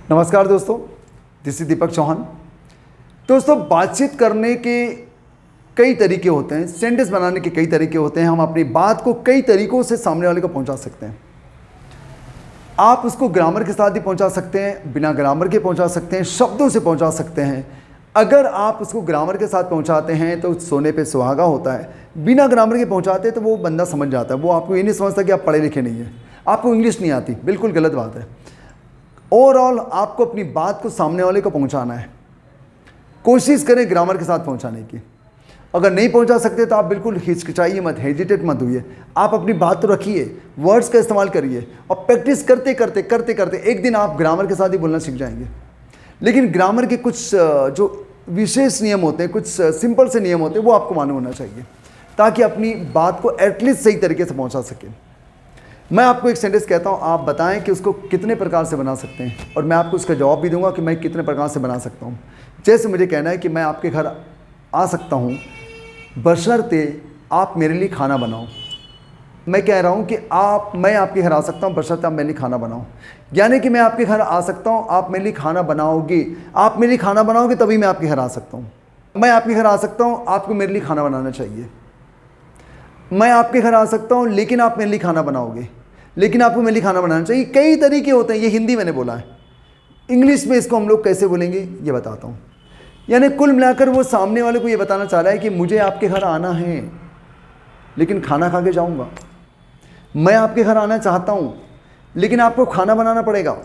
नमस्कार दोस्तों, this is दीपक चौहान। दोस्तों, बातचीत करने के कई तरीके होते हैं, सेंटेंस बनाने के कई तरीके होते हैं। हम अपनी बात को कई तरीकों से सामने वाले को पहुंचा सकते हैं। आप उसको ग्रामर के साथ ही पहुंचा सकते हैं, बिना ग्रामर के पहुंचा सकते हैं, शब्दों से पहुंचा सकते हैं। अगर आप उसको ग्रामर के साथ पहुंचाते हैं तो सोने पे सुहागा होता है। बिना ग्रामर के पहुंचाते तो वो बंदा समझ जाता है, वो आपको ये नहीं समझता कि आप पढ़े लिखे नहीं हैं, आपको इंग्लिश नहीं आती। बिल्कुल गलत बात है। ओवरऑल आपको अपनी बात को सामने वाले को पहुंचाना है। कोशिश करें ग्रामर के साथ पहुंचाने की। अगर नहीं पहुंचा सकते तो आप बिल्कुल हिचकिचाइए मत, हेजिटेट मत हुइए। आप अपनी बात तो रखिए, वर्ड्स का इस्तेमाल करिए और प्रैक्टिस करते करते करते करते एक दिन आप ग्रामर के साथ ही बोलना सीख जाएंगे। लेकिन ग्रामर के कुछ जो विशेष नियम होते हैं, कुछ सिंपल से नियम होते हैं, वो आपको मालूम होना चाहिए ताकि अपनी बात को एटलीस्ट सही तरीके से पहुँचा सकें। मैं आपको एक सेंटेंस कहता हूँ, आप बताएं कि उसको कितने प्रकार से बना सकते हैं और मैं आपको उसका जवाब भी दूंगा कि मैं कितने प्रकार से बना सकता हूँ। जैसे मुझे कहना है कि मैं आपके घर आ सकता हूँ बशर्ते आप मेरे लिए खाना बनाओ। मैं कह रहा हूँ कि मैं आपके घर आ सकता हूँ बशर्ते आप मेरे लिए खाना बनाओ। यानी कि मैं आपके घर आ सकता हूँ, आप मेरे लिए खाना बनाओगे, आप मेरे लिए खाना बनाओगे तभी मैं आपके घर आ सकता हूँ। मैं आपके घर आ सकता हूँ, आपको मेरे लिए खाना बनाना चाहिए। मैं आपके घर आ सकता हूँ लेकिन आप मेरे लिए खाना बनाओगे, लेकिन आपको मेरे लिए खाना बनाना चाहिए। कई तरीके होते हैं। ये हिंदी मैंने बोला है। इंग्लिश में इसको हम लोग कैसे बोलेंगे ये बताता हूँ। यानी कुल मिलाकर वो सामने वाले को ये बताना चाह रहा है कि मुझे आपके घर आना है लेकिन खाना खा के जाऊँगा। मैं आपके घर आना चाहता हूँ लेकिन आपको खाना बनाना पड़ेगा।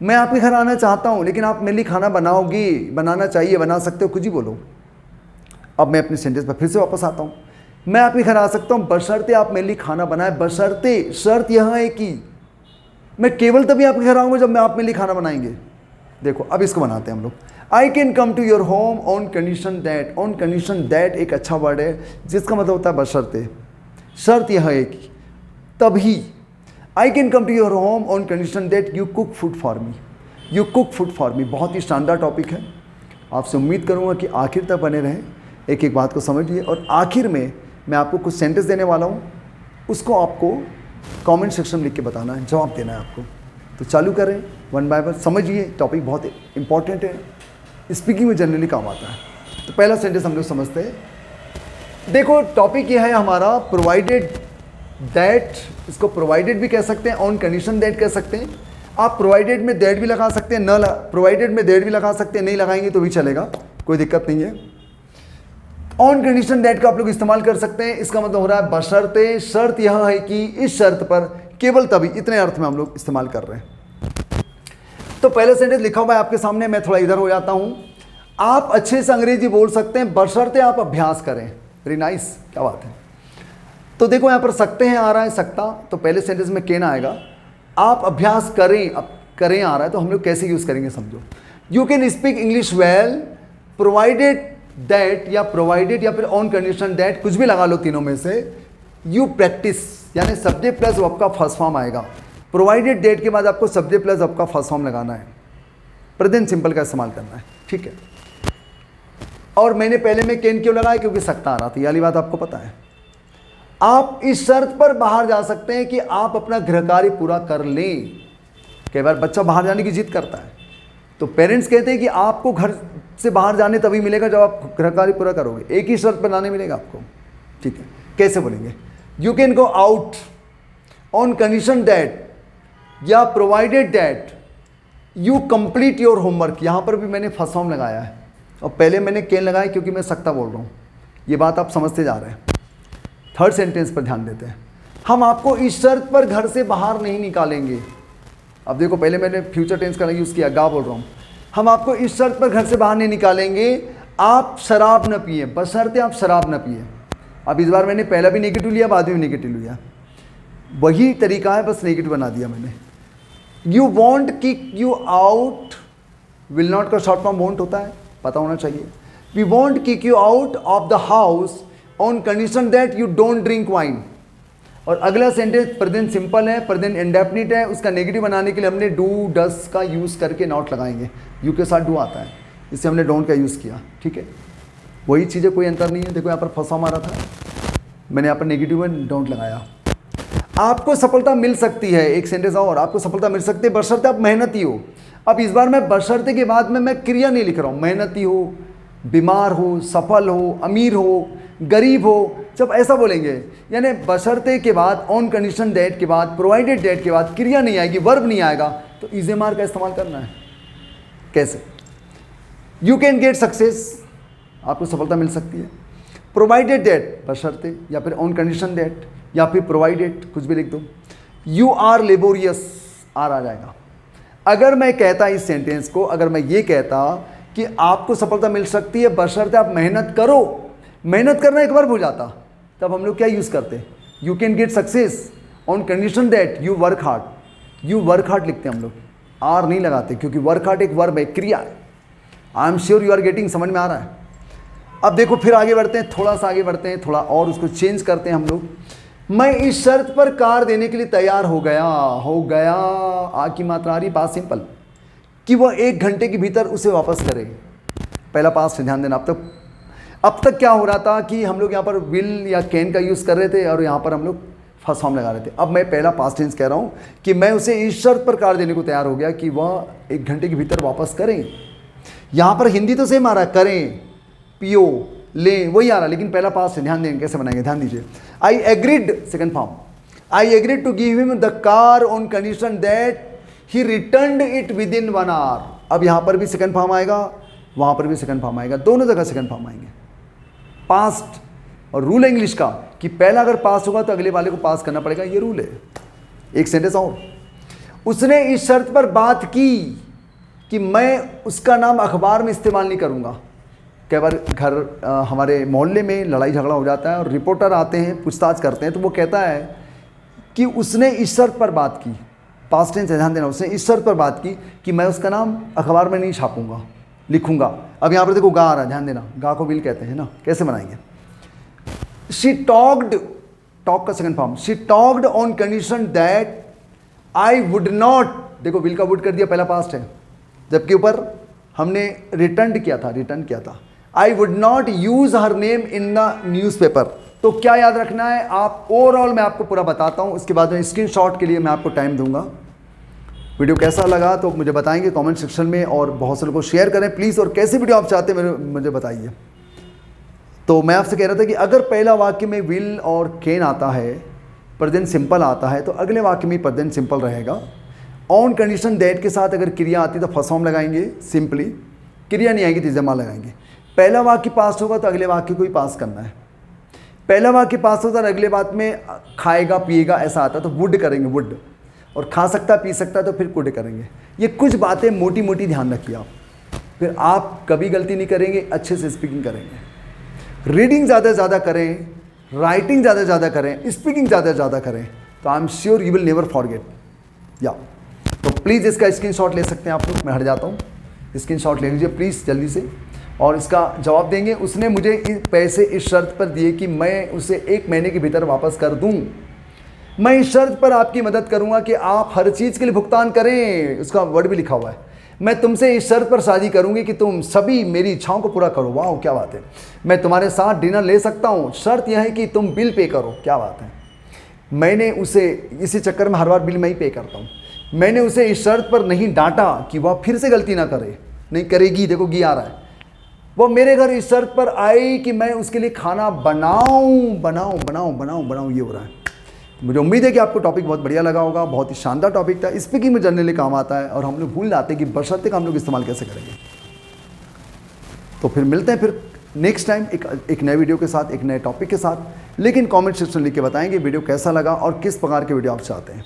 मैं आपके घर आना चाहता हूँ लेकिन आप मेरे लिए खाना बनाओगे, बनाना चाहिए, बना सकते हो, कुछ ही बोलो। अब मैं अपने सेंटेंस पर फिर से वापस आता हूँ। मैं आपके घर आ सकता हूँ बशर्ते आप मेरे लिए खाना बनाए। बशर्ते, शर्त यह है कि मैं केवल तभी आपके घर आऊँगा जब मैं आप मेरे लिए खाना बनाएंगे। देखो अब इसको बनाते हैं हम लोग। I can come to your home on condition that. On condition that एक अच्छा वर्ड है जिसका मतलब होता है बशर्ते। शर्त यह है कि तभी। I can come to your home on condition that you cook food for me. You cook food for me बहुत ही शानदार टॉपिक है। आपसे उम्मीद करूँगा कि आखिर तक बने रहें, एक एक बात को समझिए। और आखिर में मैं आपको कुछ सेंटेंस देने वाला हूँ, उसको आपको कमेंट सेक्शन में लिख के बताना है, जवाब देना है आपको। तो चालू करें वन बाय वन, समझिए। टॉपिक बहुत इंपॉर्टेंट है, स्पीकिंग में जनरली काम आता है। तो पहला सेंटेंस हम लोग समझते हैं। देखो टॉपिक यह है हमारा प्रोवाइडेड दैट। इसको प्रोवाइडेड भी कह सकते हैं, ऑन कंडीशन दैट कह सकते हैं। आप प्रोवाइडेड में दैट भी लगा सकते हैं, प्रोवाइडेड में दैट भी लगा सकते हैं, नहीं लगाएंगे तो भी चलेगा, कोई दिक्कत नहीं है। ऑन कंडीशन दैट का आप लोग इस्तेमाल कर सकते हैं। इसका मतलब हो रहा है बशर्ते। शर्त यह है कि इस शर्त पर, केवल तभी, इतने अर्थ में हम लोग इस्तेमाल कर रहे हैं। तो पहला सेंटेंस लिखा हुआ है आपके सामने, मैं थोड़ा इधर हो जाता हूं। आप अच्छे से अंग्रेजी बोल सकते हैं बशर्ते आप अभ्यास करें। वेरी नाइस, क्या बात है। तो देखो यहां पर सकते हैं आ रहा है, सकता, तो पहले सेंटेंस में केन आएगा। आप अभ्यास करें, अब करें आ रहा है तो हम लोग कैसे यूज करेंगे समझो। You can speak English well provided that, या प्रोवाइडेड या फिर ऑन कंडीशन दैट, कुछ भी लगा लो तीनों में से। यू प्रैक्टिस, यानी सब्जेक्ट प्लस वर्ब का फर्स्ट फॉर्म आएगा। प्रोवाइडेड दैट के बाद आपको सब्जेक्ट प्लस वर्ब का फर्स्ट फॉर्म लगाना है, प्रेजेंट सिंपल का इस्तेमाल करना है, ठीक है। और मैंने पहले में कैन क्यों लगाया, क्योंकि सकता आ रहा था, ये वाली बात आपको पता है। आप इस शर्त पर बाहर जा सकते हैं कि आप अपना गृह कार्य पूरा कर लें। कई बार बच्चा बाहर जाने की जिद करता है तो पेरेंट्स कहते हैं कि आपको घर से बाहर जाने तभी मिलेगा जब आप गृह कार्य पूरा करोगे। एक ही शर्त पर लाने मिलेगा आपको, ठीक है। कैसे बोलेंगे, you can go out on condition that या provided that you complete your homework. यहां पर भी मैंने फर्स्ट फॉर्म लगाया है और पहले मैंने कैन लगाया क्योंकि मैं सकता बोल रहा हूं। ये बात आप समझते जा रहे हैं। थर्ड सेंटेंस पर ध्यान देते हैं। हम आपको इस शर्त पर घर से बाहर नहीं निकालेंगे। अब देखो पहले मैंने फ्यूचर टेंस का यूज़ किया, गा बोल रहा हूँ। हम आपको इस शर्त पर घर से बाहर नहीं निकालेंगे, आप शराब न पिए, बशर्ते आप शराब न पिए। अब इस बार मैंने पहला भी नेगेटिव लिया, बाद में नेगेटिव लिया, वही तरीका है, बस नेगेटिव बना दिया मैंने। You want kick you out, will not का शॉर्ट फॉर्म वॉन्ट होता है, पता होना चाहिए। We want kick you out of the house on condition that you don't drink wine. और अगला सेंटेंस प्रेजेंट सिंपल है, प्रेजेंट इंडेफिनिट है, उसका नेगेटिव बनाने के लिए हमने डू डस का यूज़ करके नॉट लगाएंगे। यू के साथ डू आता है, इससे हमने डोंट का यूज़ किया, ठीक है। वही चीज़ है, कोई अंतर नहीं है। देखो यहाँ पर फंसा मारा था, मैंने यहाँ पर नेगेटिव में डोंट लगाया। आपको सफलता मिल सकती है, एक सेंटेंस और, आपको सफलता मिल सकती है बशर्ते आप मेहनती हो। अब इस बार मैं बशर्ते के बाद में मैं क्रिया नहीं लिख रहा हूँ, मेहनती हो, बीमार हो, सफल हो, अमीर हो, गरीब हो, जब ऐसा बोलेंगे यानी बशर्ते के बाद, ऑन कंडीशन दैट के बाद, प्रोवाइडेड दैट के बाद क्रिया नहीं आएगी, वर्ब नहीं आएगा, तो इज एम आर का इस्तेमाल करना है। कैसे? यू कैन गेट सक्सेस, आपको सफलता मिल सकती है। प्रोवाइडेड दैट बशर्ते, या फिर ऑन कंडीशन दैट, या फिर प्रोवाइडेड, कुछ भी लिख दो। यू आर लेबोरियस, आर आ जाएगा। अगर मैं कहता इस सेंटेंस को, अगर मैं ये कहता कि आपको सफलता मिल सकती है बशर्ते आप मेहनत करो, मेहनत करना एक वर्ब हो जाता, तब हम लोग क्या यूज़ करते? You can get success on condition that you work hard. You work hard लिखते हैं हम लोग, आर नहीं लगाते, क्योंकि वर्क हार्ड एक वर्ब है, क्रिया है। I am sure you are getting, समझ में आ रहा है? अब देखो फिर आगे बढ़ते हैं, थोड़ा सा आगे बढ़ते हैं, थोड़ा और उसको चेंज करते हैं हम लोग। मैं इस शर्त पर कार देने के लिए तैयार हो गया। आ की मात्रा आ रही, पास सिंपल, कि वह 1 घंटे के भीतर उसे वापस करे। पहला पास से ध्यान देना। अब तक क्या हो रहा था कि हम लोग यहाँ पर विल या कैन का यूज़ कर रहे थे और यहाँ पर हम लोग फर्स्ट फॉर्म लगा रहे थे। अब मैं पहला पास्ट टेंस कह रहा हूँ कि मैं उसे इस शर्त पर कार देने को तैयार हो गया कि वह 1 घंटे के भीतर वापस करें। यहाँ पर हिंदी तो सेम आ रहा है, करें, पियो, ले, वही आ रहा है, लेकिन पहला पास्ट है। ध्यान देंगे कैसे बनाएंगे, ध्यान दीजिए। I agreed, second form, I agreed to give him the car on condition that he returned it within 1 hour. अब यहाँ पर भी सेकंड फॉर्म आएगा, वहाँ पर भी सेकंड फॉर्म आएगा, दोनों जगह सेकंड फॉर्म आएंगे। पास्ट और रूल है इंग्लिश का कि पहला अगर पास होगा तो अगले वाले को पास करना पड़ेगा, ये रूल है। एक सेंटेंस और, उसने इस शर्त पर बात की कि मैं उसका नाम अखबार में इस्तेमाल नहीं करूँगा। कई बार हमारे मोहल्ले में लड़ाई झगड़ा हो जाता है और रिपोर्टर आते हैं, पूछताछ करते हैं, तो वो कहता है कि उसने इस शर्त पर बात की, पास्ट टेंस है, ध्यान देना, उसने इस शर्त पर बात की कि मैं उसका नाम अखबार में नहीं छापूंगा, लिखूंगा। अब यहाँ पर देखो गा आ रहा है, ध्यान देना, गा को विल कहते हैं ना, कैसे बनाएंगे? शी टॉक्ड, टॉक का second form, she talked on condition that I would not, देखो विल का वुड कर दिया, पहला पास्ट है, जबकि ऊपर हमने रिटर्न किया था, I would not use her name in the newspaper. तो क्या याद रखना है आप, ओवरऑल मैं आपको पूरा बताता हूँ, उसके बाद में स्क्रीनशॉट के लिए मैं आपको टाइम दूंगा। वीडियो कैसा लगा तो मुझे बताएंगे कमेंट सेक्शन में, और बहुत से लोगों को शेयर करें प्लीज़, और कैसी वीडियो आप चाहते हैं मुझे बताइए। तो मैं आपसे कह रहा था कि अगर पहला वाक्य में विल और कैन आता है, प्रेजेंट सिंपल आता है, तो अगले वाक्य में प्रेजेंट सिंपल रहेगा। ऑन कंडीशन दैट के साथ अगर क्रिया आती है तो फर्स्ट फॉर्म लगाएंगे सिंपली, क्रिया नहीं आएगी तो जमा लगाएंगे। पहला वाक्य पास होगा तो अगले वाक्य को ही पास करना है। पहला वाक्य पास होता है, अगले बात में खाएगा पिएगा ऐसा आता है तो वुड करेंगे, वुड, और खा सकता पी सकता तो फिर कुड करेंगे। ये कुछ बातें मोटी मोटी ध्यान रखिए आप, फिर आप कभी गलती नहीं करेंगे, अच्छे से स्पीकिंग करेंगे। रीडिंग ज़्यादा से ज़्यादा करें, राइटिंग ज़्यादा से ज़्यादा करें, स्पीकिंग ज़्यादा से ज़्यादा करें, तो आई am sure you will never forget. या तो प्लीज़ इसका स्क्रीनशॉट ले सकते हैं आप लोग, मैं हट जाता हूँ, स्क्रीनशॉट ले लीजिए प्लीज़ जल्दी से, और इसका जवाब देंगे। उसने मुझे पैसे इस शर्त पर दिए कि मैं उसे 1 महीने के भीतर वापस कर दूं। मैं इस शर्त पर आपकी मदद करूंगा कि आप हर चीज़ के लिए भुगतान करें, उसका वर्ड भी लिखा हुआ है। मैं तुमसे इस शर्त पर शादी करूंगी कि तुम सभी मेरी इच्छाओं को पूरा करो। वाह क्या बात है। मैं तुम्हारे साथ डिनर ले सकता हूँ, शर्त यह है कि तुम बिल पे करो। क्या बात है। मैंने उसे, इसी चक्कर में हर बार बिल मैं ही पे करता हूँ। मैंने उसे इस शर्त पर नहीं डांटा कि वह फिर से गलती ना करे, नहीं करेगी, देखो गी आ रहा है। वो मेरे घर इस शर्त पर आई कि मैं उसके लिए खाना बनाऊं, ये हो रहा है। मुझे उम्मीद है कि आपको टॉपिक बहुत बढ़िया लगा होगा, बहुत ही शानदार टॉपिक था। स्पीकिंग में जनरली काम आता है और हम लोग भूल जाते हैं कि बशर्ते का हम लोग इस्तेमाल कैसे करेंगे। तो फिर मिलते हैं फिर नेक्स्ट टाइम एक नए वीडियो के साथ, एक नए टॉपिक के साथ। लेकिन कमेंट सेक्शन लिख के बताएंगे वीडियो कैसा लगा और किस प्रकार के वीडियो आप चाहते हैं।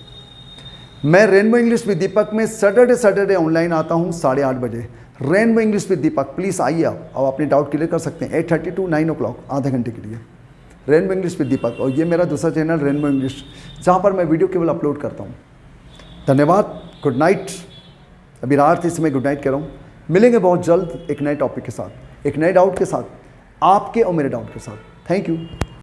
मैं रेनबो इंग्लिश विद दीपक में सैटरडे ऑनलाइन आता हूँ 8:30 बजे। Rainbow English with Deepak, please आइए आप, अब अपने डाउट क्लियर कर सकते हैं 8:30 to 9 o'clock, आधे घंटे के लिए रेनबो इंग्लिश विद दीपक। और ये मेरा दूसरा चैनल रेनबो इंग्लिश, जहाँ पर मैं वीडियो केवल अपलोड करता हूँ। धन्यवाद, गुड नाइट। अभी रात इस समय गुड नाइट कह रहा हूँ। मिलेंगे बहुत जल्द एक नए टॉपिक के साथ, एक नए डाउट के साथ, आपके और मेरे डाउट के साथ। Thank you.